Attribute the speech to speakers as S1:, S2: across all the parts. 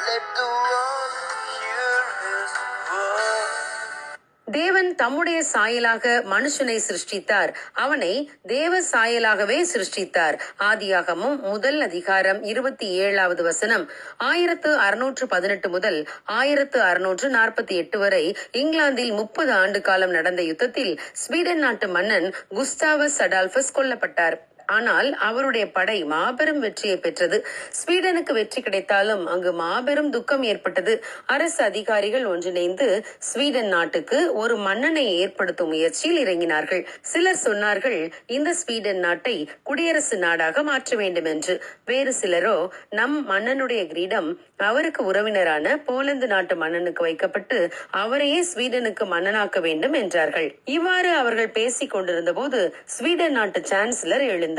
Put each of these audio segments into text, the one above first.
S1: Let the world hear his word.
S2: தேவன் தம்முடைய சாயலாக மனுஷனை சிருஷ்டித்தார், அவனை தேவ சாயலாகவே சிருஷ்டித்தார். ஆதியாகமம் 1:27 1618 முதல் 1648 வரை இங்கிலாந்தில் 30 ஆண்டு காலம் நடந்த யுத்தத்தில் ஸ்வீடன் நாட்டு மன்னன் குஸ்டாவஸ் அடால்பஸ் கொல்லப்பட்டார். ஆனால் அவருடைய படை மாபெரும் வெற்றியை பெற்றது. ஸ்வீடனுக்கு வெற்றி கிடைத்தாலும் அங்கு மாபெரும் துக்கம் ஏற்பட்டது. அரசு அதிகாரிகள் ஒன்றிணைந்து ஸ்வீடன் நாட்டுக்கு ஒரு மன்னனை ஏற்படுத்தும் முயற்சியில் இறங்கினார்கள். சிலர் சொன்னார்கள், இந்த ஸ்வீடன் நாட்டை குடியரசு நாடாக மாற்ற வேண்டும் என்று. வேறு சிலரோ, நம் மன்னனுடைய கிரீடம் அவருக்கு உறவினரான போலந்து நாட்டு மன்னனுக்கு வைக்கப்பட்டு அவரையே ஸ்வீடனுக்கு மன்னனாக்க வேண்டும் என்றார்கள். இவ்வாறு அவர்கள் பேசிக் கொண்டிருந்த போது ஸ்வீடன் நாட்டு சான்சலர் எழுந்தார்.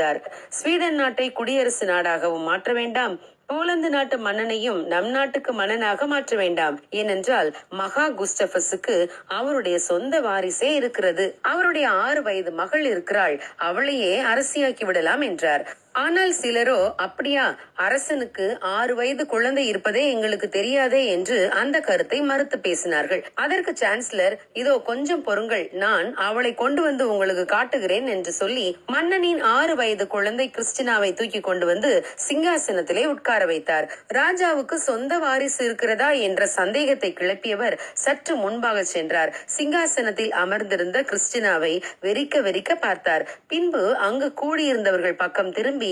S2: ஸ்வீடன் நாட்டை குடியரசு நாடாகவும் மாற்ற வேண்டாம், போலந்து நாட்டு மன்னனையும் நம் நாட்டுக்கு மன்னனாக மாற்ற வேண்டாம். ஏனென்றால் மகா குஸ்டபஸுக்கு அவருடைய சொந்த வாரிசே இருக்கிறது. அவருடைய 6 வயது மகள் இருக்கிறாள், அவளையே அரசியாக்கி விடலாம் என்றார். ஆனால் சிலரோ, அப்படியா, அரசனுக்கு 6 வயது குழந்தை இருப்பதே எங்களுக்கு தெரியாதே என்று அந்த கருத்தை மறுத்து பேசினார்கள். அதற்கு சான்சலர், இதோ கொஞ்சம் பொறுங்கள், நான் அவளை கொண்டு வந்து உங்களுக்கு காட்டுகிறேன் என்று சொல்லி மன்னனின் 6 வயது குழந்தை கிறிஸ்டினாவை தூக்கி கொண்டு வந்து சிங்காசனத்திலே உட்கார வைத்தார். ராஜாவுக்கு சொந்த வாரிசு இருக்கிறதா என்ற சந்தேகத்தை கிளப்பியவர் சற்று முன்பாக சென்றார். சிங்காசனத்தில் அமர்ந்திருந்த கிறிஸ்டினாவை வெறிக்க வெறிக்க பார்த்தார். பின்பு அங்கு கூடியிருந்தவர்கள் பக்கம் திரும்பி,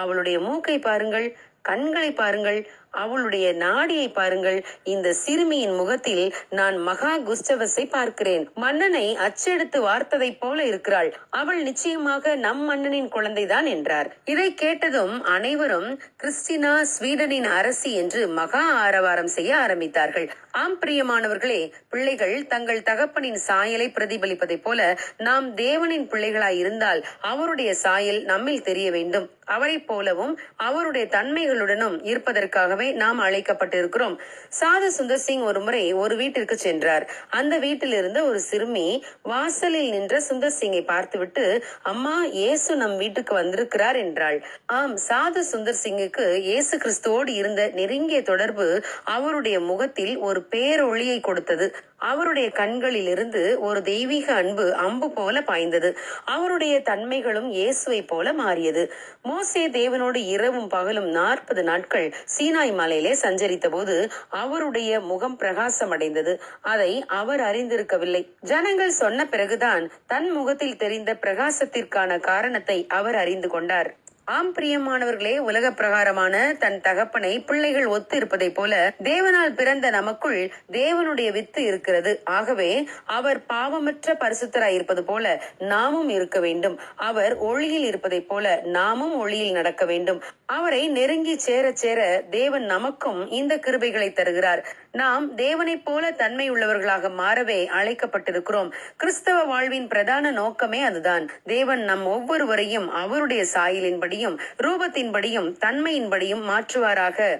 S2: அவளுடைய மூக்கை பாருங்கள், கண்களை பாருங்கள், அவளுடைய நாடியை பாருங்கள், இந்த சிறுமியின் முகத்தில் நான் மகா குஸ்டவஸை பார்க்கிறேன். மன்னனை அச்செடுத்து வார்த்ததை போல இருக்கிறாள், அவள் நிச்சயமாக நம் மன்னனின் குழந்தைதான் என்றார். இதை கேட்டதும் அனைவரும் கிறிஸ்டினா ஸ்வீடனின் அரசி என்று மகா ஆரவாரம் செய்ய ஆரம்பித்தார்கள். ஆம் பிரியமானவர்களே, பிள்ளைகள் தங்கள் தகப்பனின் சாயலை பிரதிபலிப்பதை போல நாம் தேவனின் பிள்ளைகளாய் இருந்தால் அவருடைய சாயல் நம்மில் தெரிய வேண்டும். அவரை போலவும் அவருடைய தன்மைகளுடனும் இருப்பதற்காகவே நாம் அழைக்கப்பட்டிருக்கிறோம். சாது சுந்தர் சிங் ஒரு முறை ஒரு வீட்டிற்கு சென்றார். அந்த வீட்டில் இருந்த ஒரு சிறுமி வாசலில் நின்ற சுந்தர் சிங்கை பார்த்துவிட்டு, அம்மா, இயேசு நம் வீட்டுக்கு வந்திருக்கிறார் என்றாள். ஆம், சாது சுந்தர் சிங்குக்கு இயேசு கிறிஸ்துவோடு இருந்த நெருங்கிய தொடர்பு அவருடைய முகத்தில் ஒரு பேரொளியை கொடுத்தது. அவருடைய கண்களில் இருந்து ஒரு தெய்வீக அன்பு அம்பு போல பாய்ந்தது. அவருடைய தன்மைகளும் இயேசுவை போல மாறியது. மோசே தேவனோடு இரவும் பகலும் 40 நாட்கள் சீனாய் மலையிலே சஞ்சரித்த போது அவருடைய முகம் பிரகாசம் அடைந்தது. அதை அவர் அறிந்திருக்கவில்லை. ஜனங்கள் சொன்ன பிறகுதான் தன் முகத்தில் தெரிந்த பிரகாசத்திற்கான காரணத்தை அவர் அறிந்து கொண்டார். ஆம் பிரியமானவர்களே, உலக பிரகாரமான தன் தகப்பனை பிள்ளைகள் ஒத்து இருப்பதை போல தேவனால் பிறந்த நமக்குள் தேவனுடைய வித்து இருக்கிறது. ஆகவே அவர் பாவமற்ற பரிசுத்தராய் இருப்பது போல நாமும் இருக்க வேண்டும். அவர் ஒளியில் இருப்பதை போல நாமும் ஒளியில் நடக்க வேண்டும். அவரை நெருங்கி சேர சேர தேவன் நமக்கும் இந்த கிருபைகளை தருகிறார். நாம் தேவனை போல தன்மை உள்ளவர்களாக மாறவே அழைக்கப்பட்டிருக்கிறோம். கிறிஸ்தவ வாழ்வின் பிரதான நோக்கமே அதுதான். தேவன் நம் ஒவ்வொருவரையும் அவருடைய சாயலின்படியும் ரூபத்தின்படியும் தன்மையின்படியும் மாற்றுவாராக.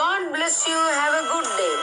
S2: God bless you. Have a good day.